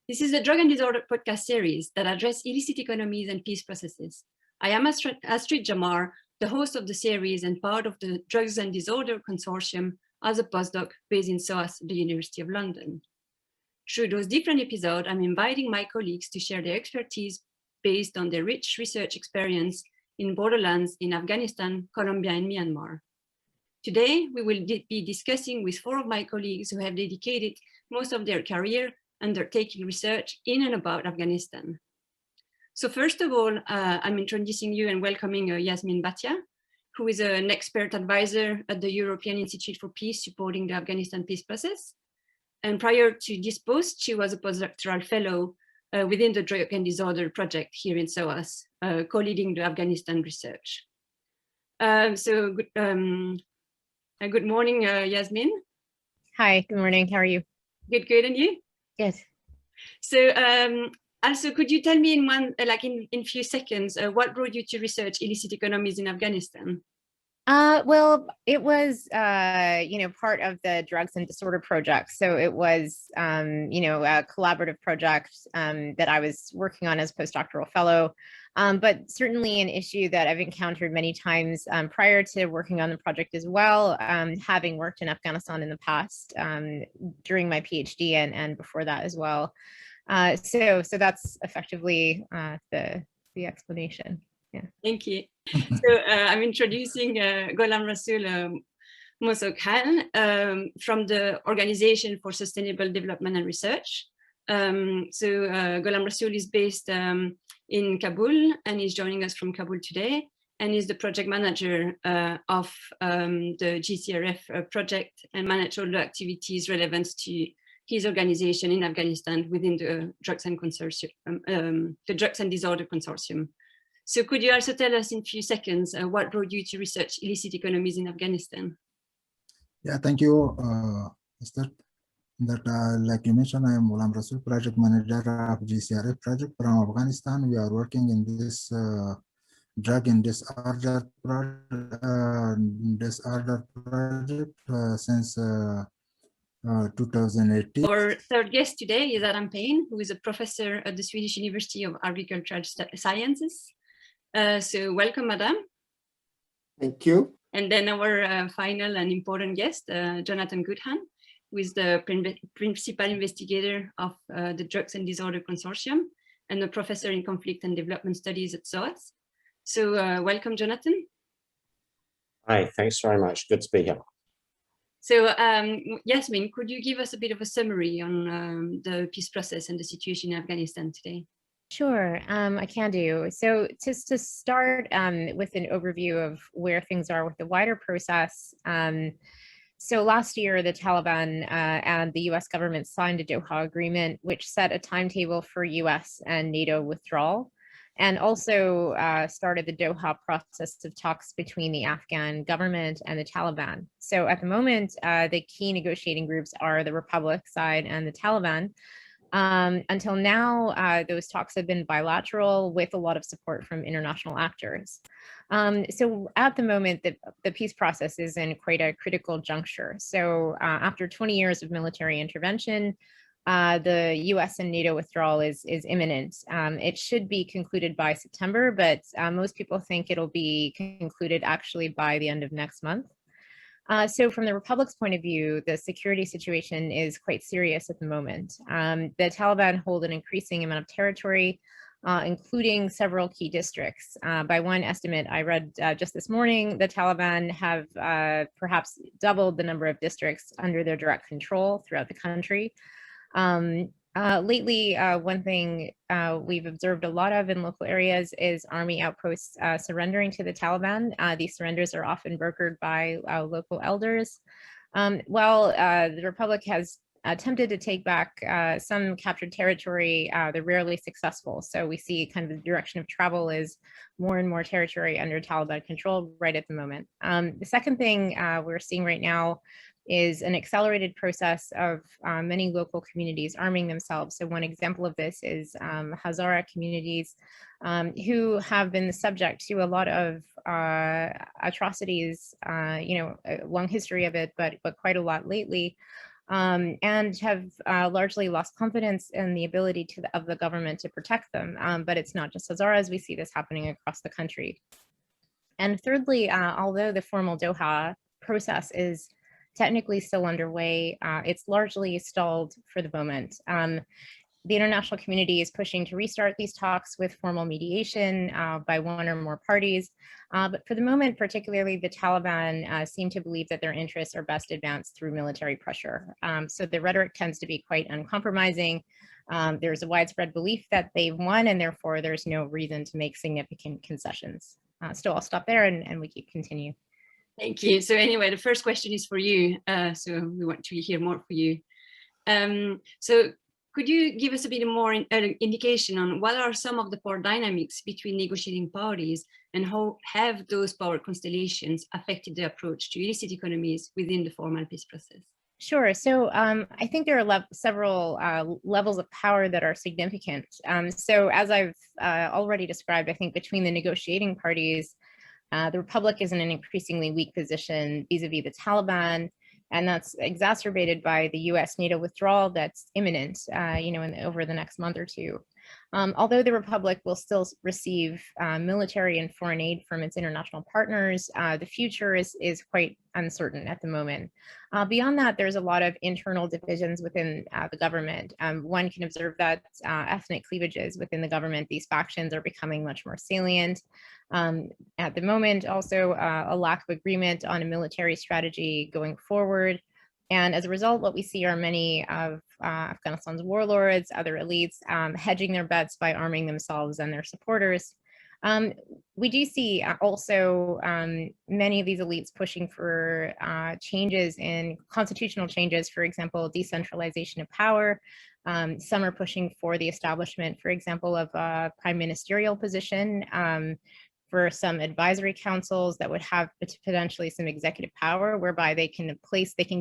This is a Drug and Disorder podcast series that address illicit economies and peace processes. I am Astrid Jamar, the host of the series and part of the Drugs and Disorder Consortium as a postdoc based in SOAS, the University of London. Through those different episodes, I'm inviting my colleagues to share their expertise based on their rich research experience in borderlands in Afghanistan, Colombia, and Myanmar. Today, we will be discussing with 4 of my colleagues who have dedicated most of their career undertaking research in and about Afghanistan. So first of all, I'm introducing you and welcoming Yasmin Bhatia, who is an expert advisor at the European Institute for Peace supporting the Afghanistan peace process. And prior to this post, she was a postdoctoral fellow within the Drug and Disorder Project here in SOAS, co-leading the Afghanistan research. Good morning, Yasmin. Hi, good morning. How are you? Good, and you? Good. So also, could you tell me in few seconds, what brought you to research illicit economies in Afghanistan? Well, it was, part of the Drugs and Disorder Project. So it was, a collaborative project that I was working on as a postdoctoral fellow, but certainly an issue that I've encountered many times prior to working on the project as well, having worked in Afghanistan in the past during my PhD and before that as well. So that's effectively the explanation. Yeah. Thank you. So I'm introducing Gholam Rasool Mosok Khan from the Organization for Sustainable Development and Research. Gholam Rasool is based in Kabul and is joining us from Kabul today, and is the project manager of the GCRF project and manage all the activities relevant to his organization in Afghanistan within the Drugs and Disorder Consortium. So could you also tell us in a few seconds what brought you to research illicit economies in Afghanistan? Yeah, thank you, Esther. Like you mentioned, I am Gholam Rasool, project manager of GCRF project from Afghanistan. We are working in this drug and disorder project since 2018. Our third guest today is Adam Payne, who is a professor at the Swedish University of Agricultural Sciences. So welcome, Adam. Thank you. And then our final and important guest, Jonathan Goodhan, who is the principal investigator of the Drugs and Disorder Consortium and a professor in conflict and development studies at SOAS. So welcome, Jonathan. Hi, thanks very much. Good to be here. So Yasmin, could you give us a bit of a summary on the peace process and the situation in Afghanistan today? Sure, I can do. So just to start with an overview of where things are with the wider process. So last year, the Taliban and the US government signed a Doha agreement, which set a timetable for US and NATO withdrawal, and also started the Doha process of talks between the Afghan government and the Taliban. So at the moment, the key negotiating groups are the Republic side and the Taliban. Until now, those talks have been bilateral with a lot of support from international actors. So at the moment, the peace process is in quite a critical juncture. So after 20 years of military intervention, the US and NATO withdrawal is imminent. It should be concluded by September, but most people think it'll be concluded actually by the end of next month. So from the Republic's point of view, the security situation is quite serious at the moment. The Taliban hold an increasing amount of territory, including several key districts. By one estimate I read just this morning, the Taliban have perhaps doubled the number of districts under their direct control throughout the country. Lately, one thing we've observed a lot of in local areas is army outposts surrendering to the Taliban. These surrenders are often brokered by local elders. While the Republic has attempted to take back some captured territory, they're rarely successful. So we see kind of the direction of travel is more and more territory under Taliban control right at the moment. The second thing we're seeing right now is an accelerated process of many local communities arming themselves. So one example of this is Hazara communities who have been the subject to a lot of atrocities, a long history of it, but quite a lot lately. and have largely lost confidence in the ability of the government to protect them. But it's not just Hazaras, we see this happening across the country. And thirdly, although the formal Doha process is technically still underway, it's largely stalled for the moment. The international community is pushing to restart these talks with formal mediation by one or more parties. But for the moment, particularly the Taliban seem to believe that their interests are best advanced through military pressure. So the rhetoric tends to be quite uncompromising. There's a widespread belief that they've won, and therefore there's no reason to make significant concessions. So I'll stop there and we can continue. Thank you. So anyway, the first question is for you. So we want to hear more for you. So could you give us a bit more indication on what are some of the power dynamics between negotiating parties, and how have those power constellations affected the approach to illicit economies within the formal peace process? Sure. So I think there are several levels of power that are significant. So as I've already described, I think between the negotiating parties, the Republic is in an increasingly weak position vis-a-vis the Taliban, and that's exacerbated by the US NATO withdrawal that's imminent, over the next month or two. Although the Republic will still receive military and foreign aid from its international partners, the future is quite uncertain at the moment. Beyond that, there's a lot of internal divisions within the government. One can observe that ethnic cleavages within the government, these factions are becoming much more salient. At the moment, also a lack of agreement on a military strategy going forward. And as a result, what we see are many of Afghanistan's warlords, other elites, hedging their bets by arming themselves and their supporters. We do see also many of these elites pushing for changes in constitutional changes, for example, decentralization of power. Some are pushing for the establishment, for example, of a prime ministerial position, for some advisory councils that would have potentially some executive power, whereby they can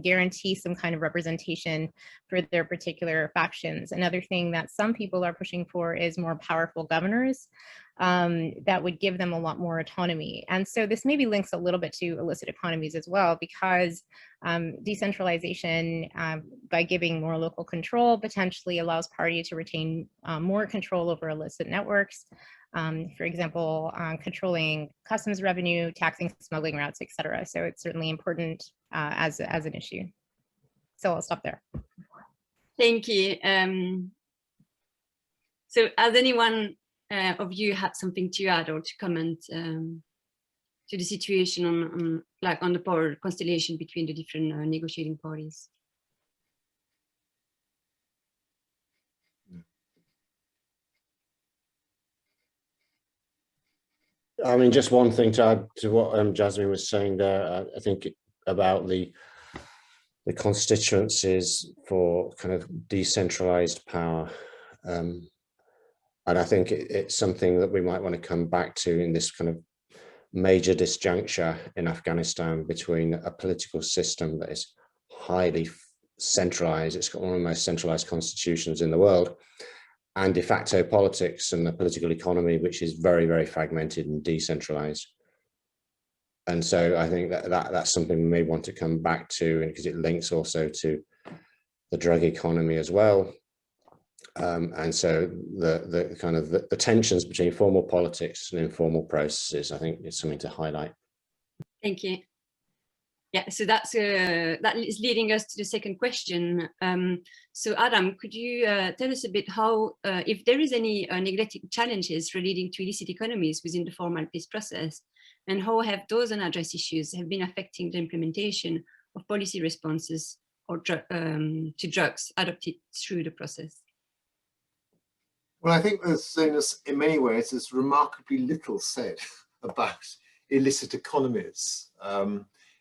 guarantee some kind of representation for their particular factions. Another thing that some people are pushing for is more powerful governors that would give them a lot more autonomy. And so this maybe links a little bit to illicit economies as well, because decentralization by giving more local control potentially allows parties to retain more control over illicit networks. For example, controlling customs revenue, taxing smuggling routes, etc. So it's certainly important as an issue. So I'll stop there. Thank you. So has anyone of you had something to add or to comment to the situation on the power constellation between the different negotiating parties? I mean, just one thing to add to what Jasmine was saying there, I think about the constituencies for kind of decentralized power. And I think it's something that we might want to come back to in this kind of major disjuncture in Afghanistan between a political system that is highly centralized. It's got one of the most centralized constitutions in the world, and de facto politics and the political economy, which is very, very fragmented and decentralized. And so I think that's something we may want to come back to, because it links also to the drug economy as well. And so the kind of the tensions between formal politics and informal processes, I think, is something to highlight. Thank you. Yeah, so that is leading us to the second question. So Adam, could you tell us a bit how, if there is any neglected challenges relating to illicit economies within the formal peace process, and how have those unaddressed issues have been affecting the implementation of policy responses or to drugs adopted through the process? Well, I think there's, in many ways, there's remarkably little said about illicit economies,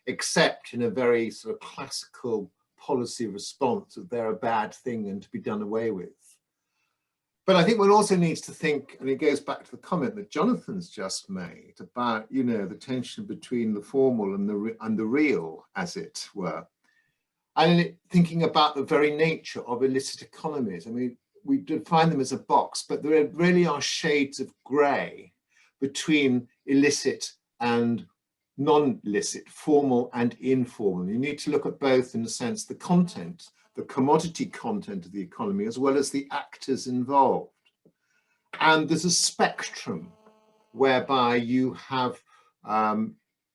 except in a very sort of classical policy response that they're a bad thing and to be done away with. But I think one also needs to think, and it goes back to the comment that Jonathan's just made about, you know, the tension between the formal and the real, as it were. And thinking about the very nature of illicit economies. I mean, we define them as a box, but there really are shades of grey between illicit and non-licit, formal and informal. You need to look at both, in a sense, the content, the commodity content of the economy, as well as the actors involved. And there's a spectrum whereby you have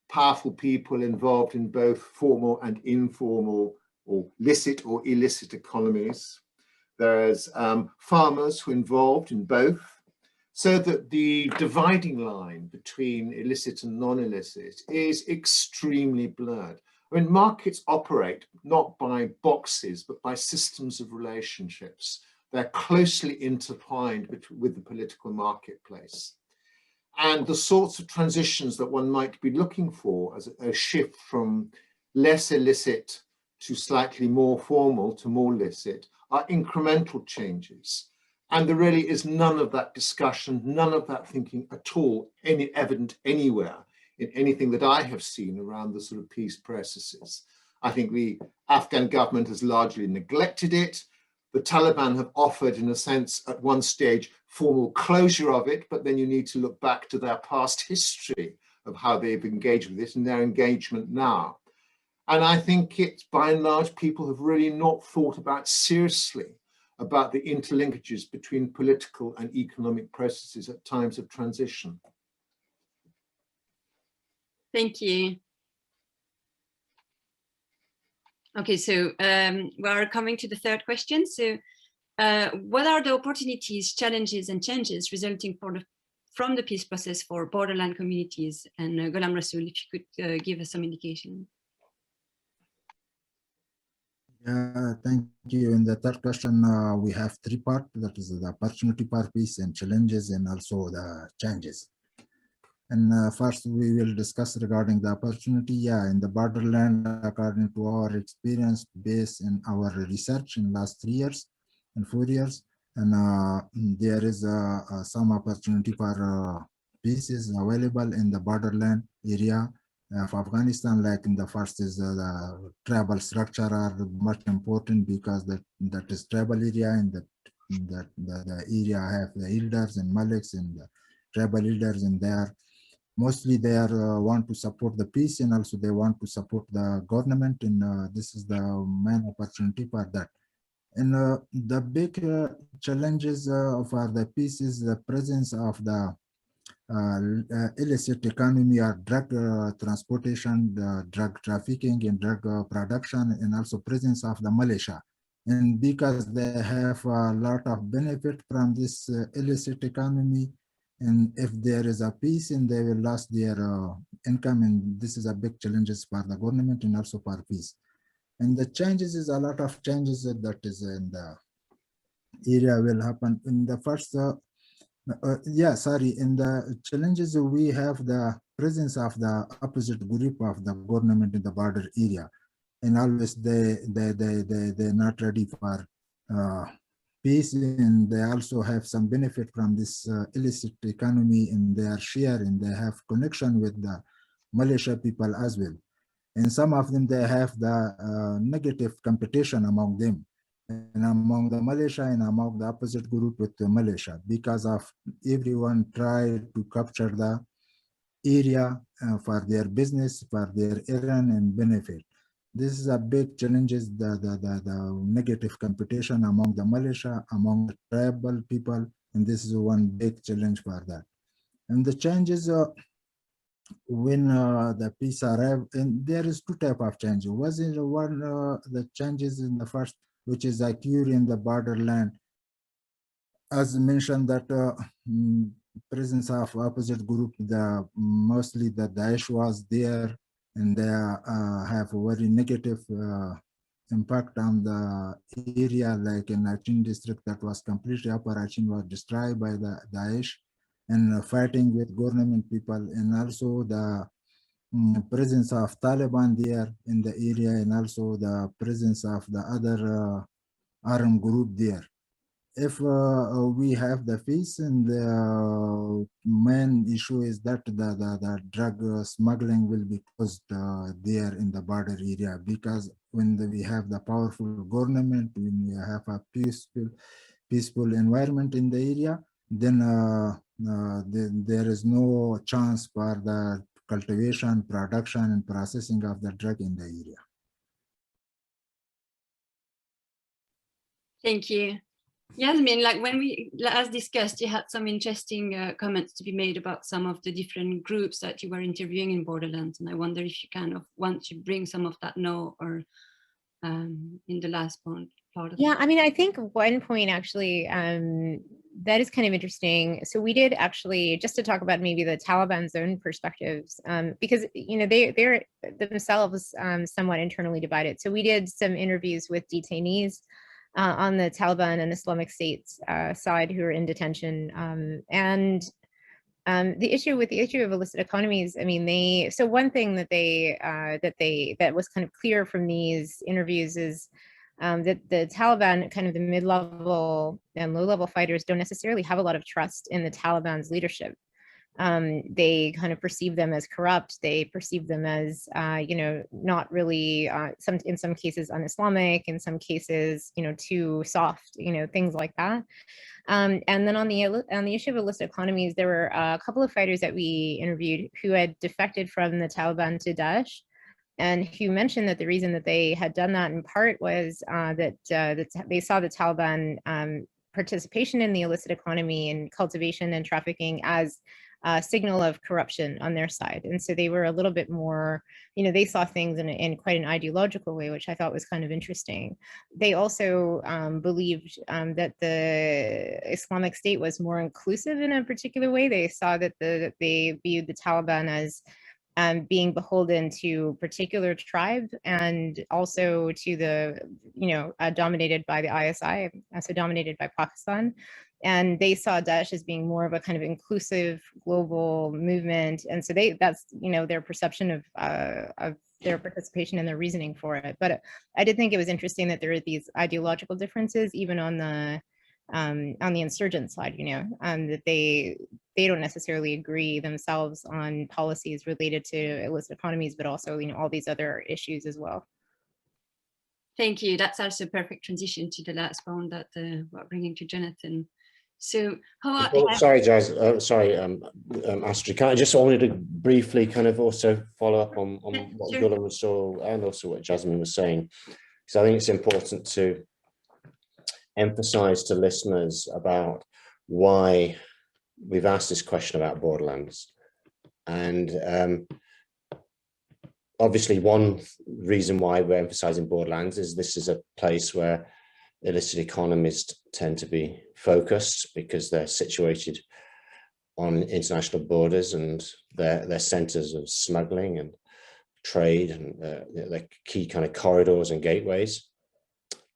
powerful people involved in both formal and informal or licit or illicit economies. There's farmers who are involved in both, so that the dividing line between illicit and non-illicit is extremely blurred. I mean, markets operate not by boxes, but by systems of relationships. They're closely intertwined with the political marketplace. And the sorts of transitions that one might be looking for as a shift from less illicit to slightly more formal to more licit are incremental changes. And there really is none of that discussion, none of that thinking at all, any evident anywhere in anything that I have seen around the sort of peace processes. I think the Afghan government has largely neglected it. The Taliban have offered, in a sense, at one stage, formal closure of it, but then you need to look back to their past history of how they've engaged with it and their engagement now. And I think it's, by and large, people have really not thought about seriously about the interlinkages between political and economic processes at times of transition. Thank you. Okay, so we are coming to the third question. So what are the opportunities, challenges, and changes resulting from the peace process for borderland communities? And Ghulam Rasool, if you could give us some indication. Thank you. In the third question, we have three parts. That is the opportunity part, piece, and challenges, and also the changes. And first, we will discuss regarding the opportunity. Yeah, in the borderland, according to our experience based in our research in last 3 years and 4 years, and there is some opportunity for pieces available in the borderland area of Afghanistan. Like in the first is the tribal structure are much important because that is tribal area, and the area have the elders and maliks and the tribal leaders in there. Mostly they are want to support the peace, and also they want to support the government, and this is the main opportunity for that. And the big challenges for the peace is the presence of the illicit economy or drug transportation, the drug trafficking and drug production, and also presence of the militia. And because they have a lot of benefit from this illicit economy, and if there is a peace, and they will lose their income, and this is a big challenges for the government and also for peace. And the changes is a lot of changes that is in the area will happen. In the first, in the challenges we have the presence of the opposite group of the government in the border area, and always they're not ready for peace, and they also have some benefit from this illicit economy, and they are sharing, they have connection with the militia people as well. And some of them, they have the negative competition among them, and among the militia and among the opposite group with the militia, because of everyone try to capture the area for their business, for their errand and benefit. This is a big challenge, is the negative competition among the militia, among the tribal people, and this is one big challenge for that. And the changes when the peace arrived, and there is two type of changes. Was it one the changes in the first, which is occur in the borderland, as mentioned, that presence of opposite group, mostly the Daesh was there, and they have a very negative impact on the area, like in Achin district, that was completely Upper Achin was destroyed by the Daesh, and fighting with government people, and also the presence of Taliban there in the area, and also the presence of the other armed group there. If we have the peace, and the main issue is that the drug smuggling will be caused there in the border area, because when we have the powerful government, when we have a peaceful environment in the area, then there is no chance for the cultivation, production, and processing of the drug in the area. Thank you. Yasmin, like when we last discussed, you had some interesting comments to be made about some of the different groups that you were interviewing in Borderlands. And I wonder if you kind of want to bring some of that now or in the last part of Yeah, I mean, I think one point actually that is kind of interesting. So we did actually, just to talk about maybe the Taliban's own perspectives, because, you know, they're themselves somewhat internally divided. So we did some interviews with detainees on the Taliban and Islamic State's side who are in detention. And the issue of illicit economies, I mean, so one thing that that was kind of clear from these interviews is that the Taliban, kind of the mid-level and low-level fighters, don't necessarily have a lot of trust in the Taliban's leadership. They kind of perceive them as corrupt. They perceive them as, you know, not really, in some cases un-Islamic, in some cases, you know, too soft, you know, things like that. And then on the issue of illicit economies, there were a couple of fighters that we interviewed who had defected from the Taliban to Daesh, and who mentioned that the reason that they had done that in part was that they saw the Taliban participation in the illicit economy and cultivation and trafficking as a signal of corruption on their side. And so they were a little bit more, you know, they saw things in quite an ideological way, which I thought was kind of interesting. They also believed that the Islamic State was more inclusive in a particular way. They saw that they viewed the Taliban as being beholden to particular tribe and also to the, you know, dominated by the ISI, so dominated by Pakistan. And they saw Daesh as being more of a kind of inclusive global movement. And so that's, you know, their perception of their participation and their reasoning for it. But I did think it was interesting that there are these ideological differences, even on the insurgent side, you know, that they don't necessarily agree themselves on policies related to illicit economies, but also, you know, all these other issues as well. Thank you. That's also a perfect transition to the last point that we're bringing to Jonathan. So, sorry, Jazz. Sorry, Astrid. Can I just wanted to briefly kind of also follow up on what sure. Gulam saw and also what Jasmine was saying, because I think it's important to emphasize to listeners about why we've asked this question about borderlands. And obviously one reason why we're emphasizing borderlands is this is a place where illicit economies tend to be focused because they're situated on international borders and they're centers of smuggling and trade and they're key kind of corridors and gateways.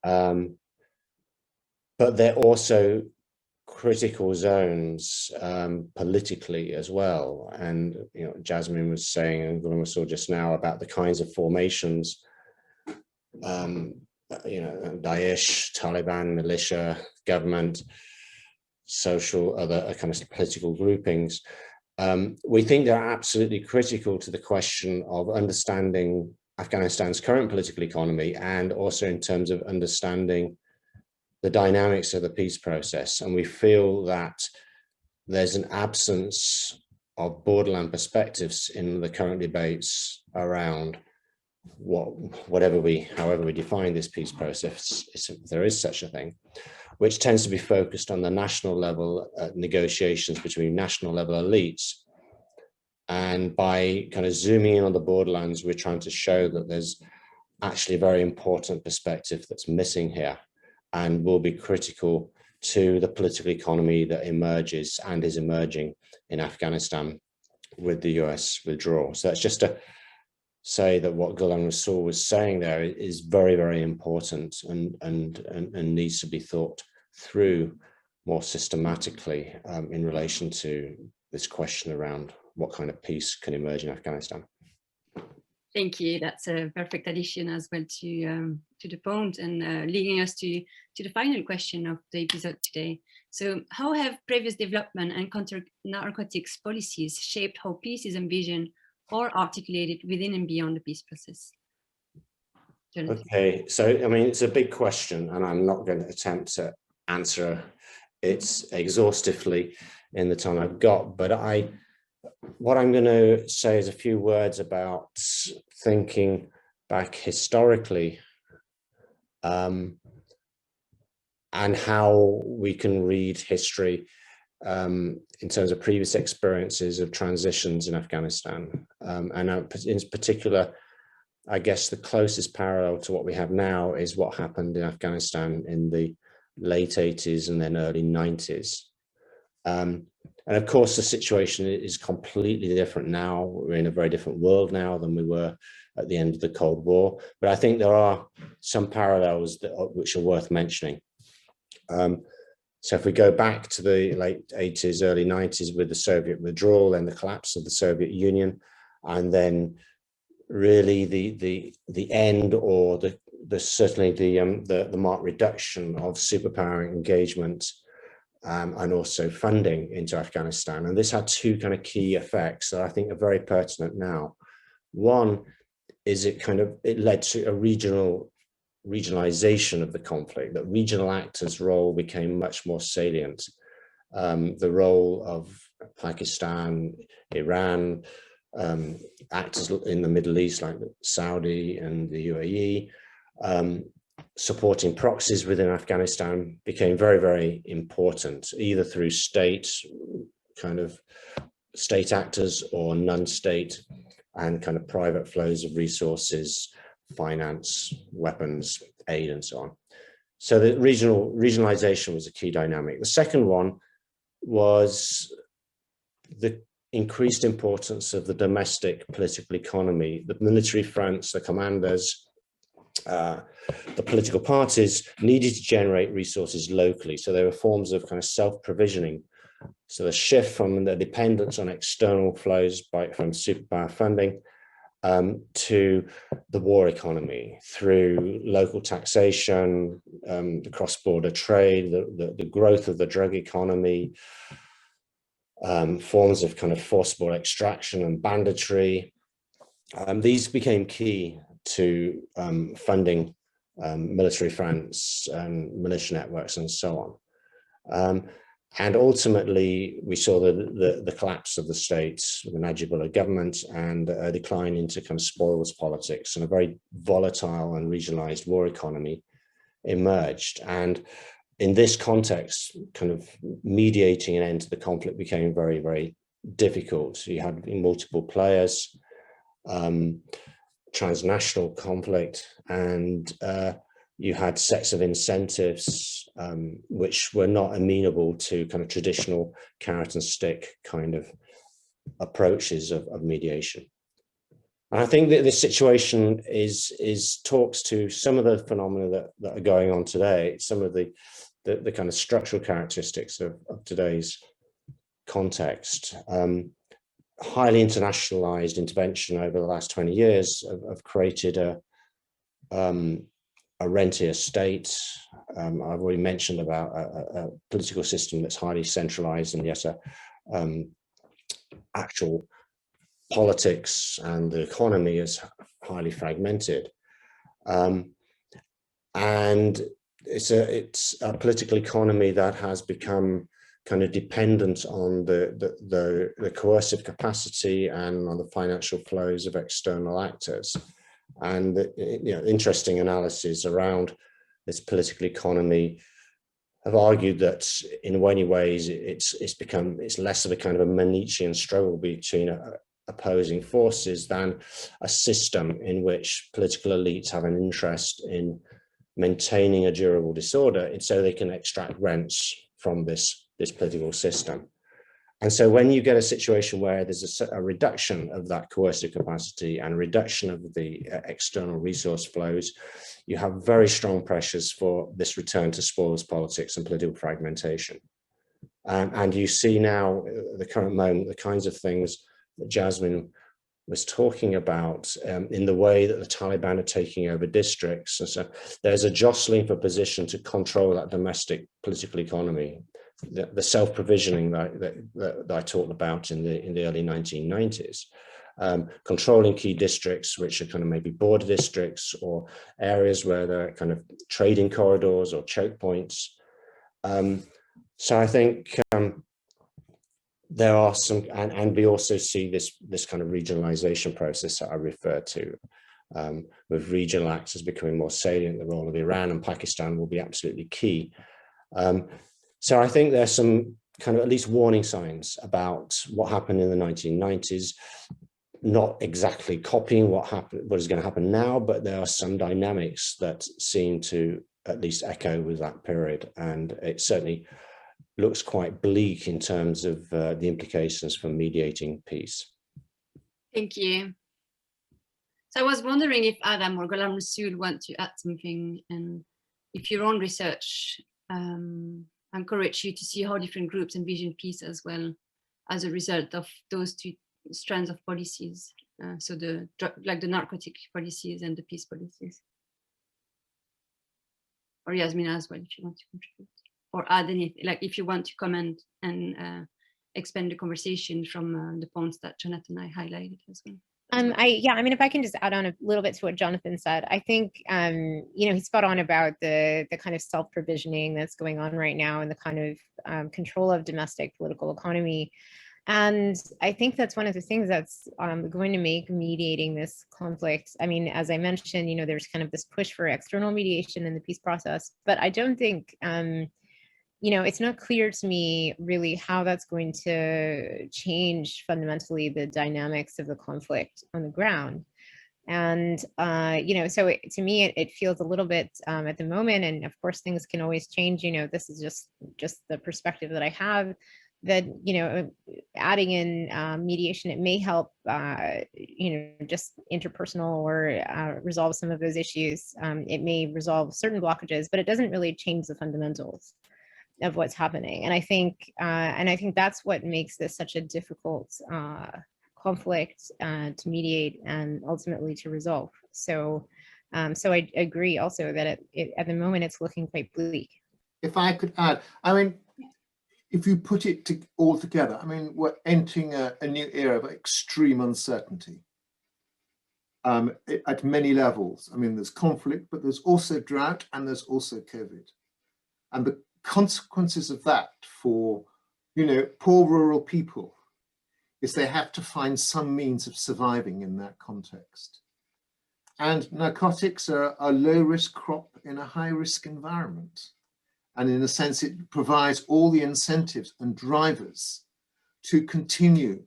But they're also critical zones politically as well. And, you know, Jasmine was saying, and Gulam saw just now, about the kinds of formations, you know, Daesh, Taliban, militia, government, social, other kind of political groupings. We think they're absolutely critical to the question of understanding Afghanistan's current political economy and also in terms of understanding the dynamics of the peace process. And we feel that there's an absence of borderland perspectives in the current debates around however we define this peace process, if there is such a thing, which tends to be focused on the national level negotiations between national level elites. And by kind of zooming in on the borderlands, we're trying to show that there's actually a very important perspective that's missing here and will be critical to the political economy that emerges and is emerging in Afghanistan with the US withdrawal. So that's just to say that what Gulam Rasool was saying there is very, very important and needs to be thought through more systematically in relation to this question around what kind of peace can emerge in Afghanistan. Thank you. That's a perfect addition as well to the point and leading us to the final question of the episode today. So how have previous development and counter-narcotics policies shaped how peace is envisioned or articulated within and beyond the peace process? Jonathan. Okay, so I mean, it's a big question and I'm not going to attempt to answer it exhaustively in the time I've got, but I what I'm going to say is a few words about thinking back historically, and how we can read history in terms of previous experiences of transitions in Afghanistan. And in particular, I guess the closest parallel to what we have now is what happened in Afghanistan in the late 80s and then early 90s. And of course, the situation is completely different now. We're in a very different world now than we were at the end of the Cold War. But I think there are some parallels which are worth mentioning. So if we go back to the late 80s, early 90s with the Soviet withdrawal and the collapse of the Soviet Union, and then really the end, or certainly the marked reduction of superpower engagement and also funding into Afghanistan. And this had two kind of key effects that I think are very pertinent now. One is it led to a regionalization of the conflict, that regional actors' role became much more salient. The role of Pakistan, Iran, actors in the Middle East like Saudi and the UAE, supporting proxies within Afghanistan became very, very important, either through state actors or non-state and kind of private flows of resources, finance, weapons, aid, and so on. So the regionalization was a key dynamic. The second one was the increased importance of the domestic political economy. The military fronts, the commanders, the political parties needed to generate resources locally. So there were forms of kind of self-provisioning. So the shift from the dependence on external flows from superpower funding to the war economy through local taxation, the cross-border trade, the growth of the drug economy, forms of kind of forcible extraction and banditry. These became key to funding military fronts and militia networks and so on. And ultimately, we saw the collapse of the states, the Najibullah government, and a decline into kind of spoils politics, and a very volatile and regionalized war economy emerged. And in this context, kind of mediating an end to the conflict became very, very difficult. You had multiple players, transnational conflict, and you had sets of incentives which were not amenable to kind of traditional carrot and stick kind of approaches of mediation. And I think that this situation talks to some of the phenomena that are going on today, some of the kind of structural characteristics of today's context. Highly internationalized intervention over the last 20 years have created a rentier state. I've already mentioned about a political system that's highly centralized, and yet actual politics and the economy is highly fragmented. And it's a political economy that has become kind of dependent on the coercive capacity and on the financial flows of external actors. And interesting analysis around this political economy have argued that in many ways it's less of a kind of a Manichean struggle between opposing forces than a system in which political elites have an interest in maintaining a durable disorder, and so they can extract rents from this political system. And so when you get a situation where there's a reduction of that coercive capacity and reduction of the external resource flows, you have very strong pressures for this return to spoils politics and political fragmentation. And you see now, at the current moment, the kinds of things that Jasmine was talking about in the way that the Taliban are taking over districts. And so there's a jostling for position to control that domestic political economy. The self-provisioning that I talked about in the early 1990s, controlling key districts, which are kind of maybe border districts or areas where there are kind of trading corridors or choke points. So I think there are some, and we also see this kind of regionalization process that I referred to, with regional actors becoming more salient. The role of Iran and Pakistan will be absolutely key. So I think there's some kind of at least warning signs about what happened in the 1990s, not exactly copying what is going to happen now, but there are some dynamics that seem to at least echo with that period. And it certainly looks quite bleak in terms of the implications for mediating peace. Thank you. So I was wondering if Adam or Ghulam Rasool want to add something, and if your own research encourage you to see how different groups envision peace as well as a result of those two strands of policies. So the narcotic policies and the peace policies. Or Yasmina as well, if you want to contribute. Or add anything, like if you want to comment and expand the conversation from the points that Jonathan and I highlighted as well. Yeah, I mean, if I can just add on a little bit to what Jonathan said, I think, you know, he's spot on about the kind of self-provisioning that's going on right now and the kind of control of domestic political economy. And I think that's one of the things that's going to make mediating this conflict. I mean, as I mentioned, you know, there's kind of this push for external mediation in the peace process, but I don't think, you know, it's not clear to me really how that's going to change fundamentally the dynamics of the conflict on the ground. And, you know, so to me, it feels a little bit at the moment, and of course things can always change, you know, this is just the perspective that I have, that, you know, adding in mediation, it may help, you know, just interpersonal or resolve some of those issues. It may resolve certain blockages, but it doesn't really change the fundamentals of what's happening. And I think that's what makes this such a difficult conflict to mediate and ultimately to resolve. So, so I agree also that at the moment it's looking quite bleak. If I could add, I mean, if you put it all together, I mean, we're entering a new era of extreme uncertainty at many levels. I mean, there's conflict, but there's also drought and there's also COVID. And the consequences of that for, you know, poor rural people is they have to find some means of surviving in that context. And narcotics are a low-risk crop in a high-risk environment. And in a sense, it provides all the incentives and drivers to continue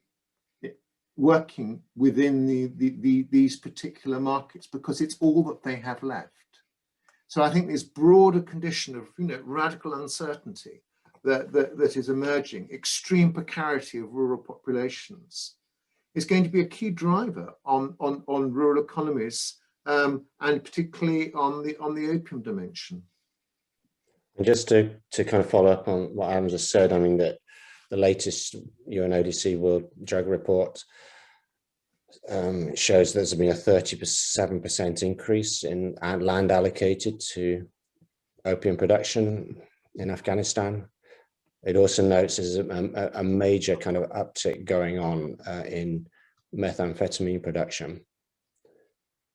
working within these particular markets, because it's all that they have left. So I think this broader condition of, you know, radical uncertainty that is emerging, extreme precarity of rural populations, is going to be a key driver on rural economies, and particularly on the opium dimension. And just to kind of follow up on what Adam just said, I mean, that the latest UNODC World Drug Report shows there's been a 37% increase in land allocated to opium production in Afghanistan. It also notes there's a major kind of uptick going on in methamphetamine production.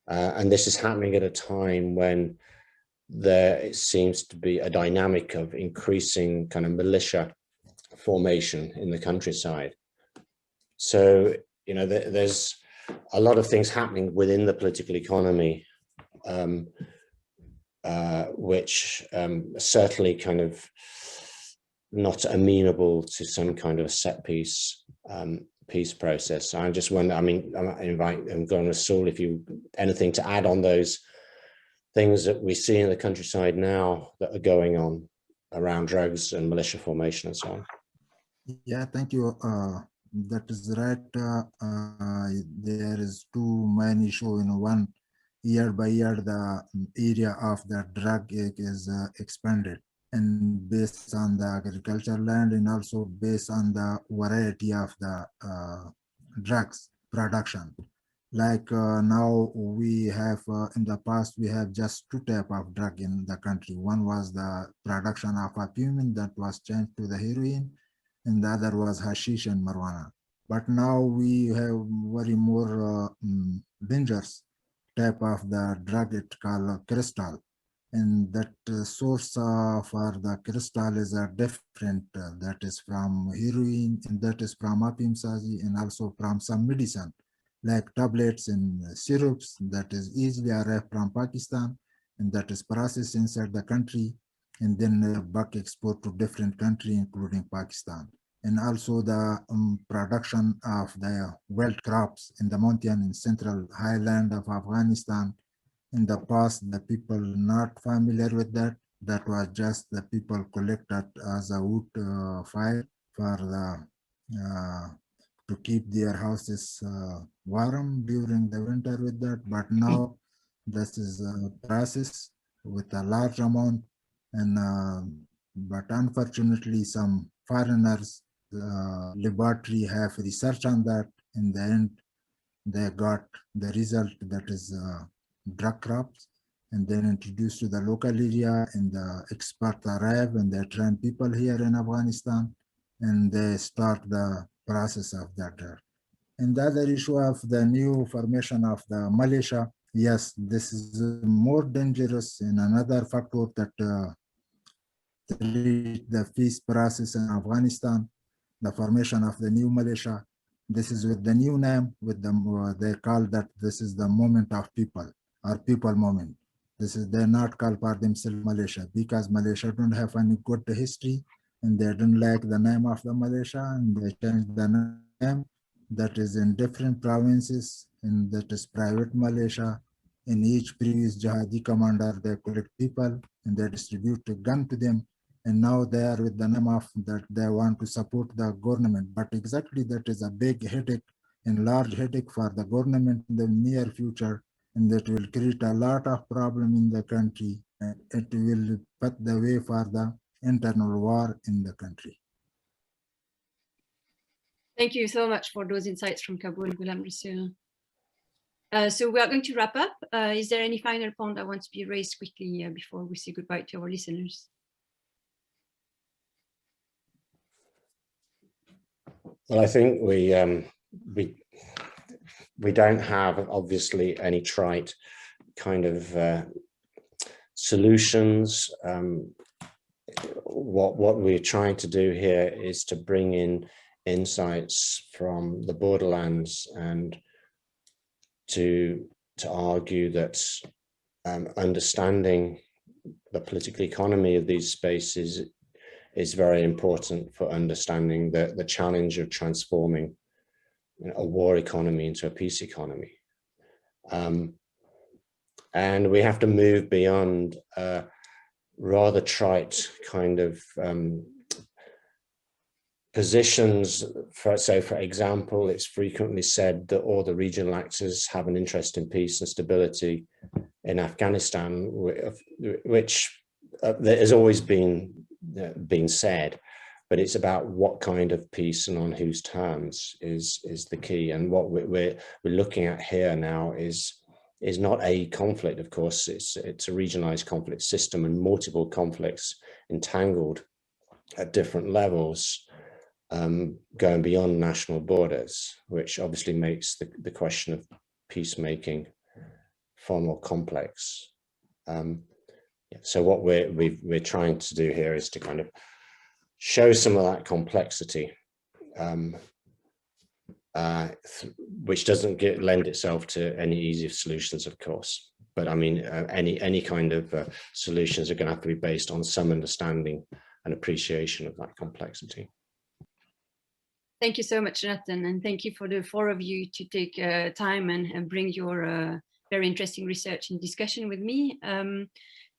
And this is happening at a time when there seems to be a dynamic of increasing kind of militia formation in the countryside. So, you know, there's a lot of things happening within the political economy, which certainly kind of not amenable to some kind of set piece peace process. I just wonder, I mean, I invite Ghulam Rasool, if you anything to add on those things that we see in the countryside now that are going on around drugs and militia formation and so on. Yeah, thank you. That is right. There is two main issues. One, year by year, the area of the drug is expanded, and based on the agricultural land, and also based on the variety of the drugs production. Like now we have, in the past, we have just two types of drug in the country. One was the production of opium that was changed to the heroin, and the other was hashish and marijuana. But now we have very more dangerous type of the drug, it's called crystal. and that source for the crystal is different. That is from heroin, and that is from opium saji, and also from some medicine like tablets and syrups that is easily arrived from Pakistan, and that is processed inside the country, and then back export to different countries, including Pakistan. And also the production of the wild crops in the mountain and central highland of Afghanistan. In the past, the people not familiar with that. That was just the people collected as a wood fire for the to keep their houses warm during the winter with that. But now this is a process with a large amount, and but unfortunately some foreigners laboratory have research on that. In the end, they got the result that is drug crops, and then introduced to the local area, and the experts arrive and they train people here in Afghanistan, and they start the process of that. And the other issue of the new formation of the militia, yes, this is more dangerous, and another factor that the peace process in Afghanistan, the formation of the new militia. This is with the new name, with them, they call that this is the moment of people, or people moment. This is, they're not called for themselves militia, because militia don't have any good history, and they don't like the name of the militia, and they change the name. That is in different provinces, and that is private militia. In each previous jihadi commander, they collect people and they distribute a gun to them. And now they are with the name of that they want to support the government. But exactly that is a big headache and large headache for the government in the near future, and that will create a lot of problem in the country. And it will put the way for the internal war in the country. Thank you so much for those insights from Kabul, Ghulam Rasul. So we are going to wrap up. Is there any final point that wants to be raised quickly before we say goodbye to our listeners? Well, I think we don't have obviously any trite kind of solutions. What we're trying to do here is to bring in insights from the borderlands, and to argue that understanding the political economy of these spaces is very important for understanding the challenge of transforming a war economy into a peace economy. And we have to move beyond rather trite kind of positions. For example, it's frequently said that all the regional actors have an interest in peace and stability in Afghanistan, which there has always been said, but it's about what kind of peace and on whose terms is the key. And what we're looking at here now is not a conflict. Of course, it's a regionalized conflict system, and multiple conflicts entangled at different levels, going beyond national borders, which obviously makes the question of peacemaking far more complex. So what we're trying to do here is to kind of show some of that complexity, which doesn't lend itself to any easy solutions, of course. But I mean, any kind of solutions are going to have to be based on some understanding and appreciation of that complexity. Thank you so much, Jonathan, and thank you for the four of you to take time and bring your very interesting research and discussion with me.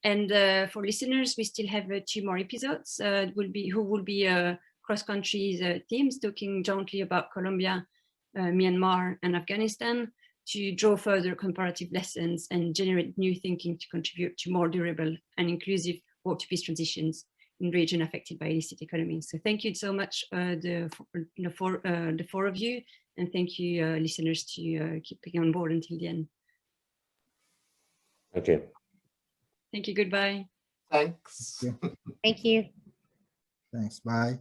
And for listeners, we still have 2 more episodes. Who will be cross-country teams talking jointly about Colombia, Myanmar, and Afghanistan, to draw further comparative lessons and generate new thinking to contribute to more durable and inclusive war to peace transitions in region affected by illicit economies. So thank you so much, the four of you, and thank you, listeners, to keeping on board until the end. Thank you. Thank you. Goodbye. Thanks. Thank you. Thanks. Bye.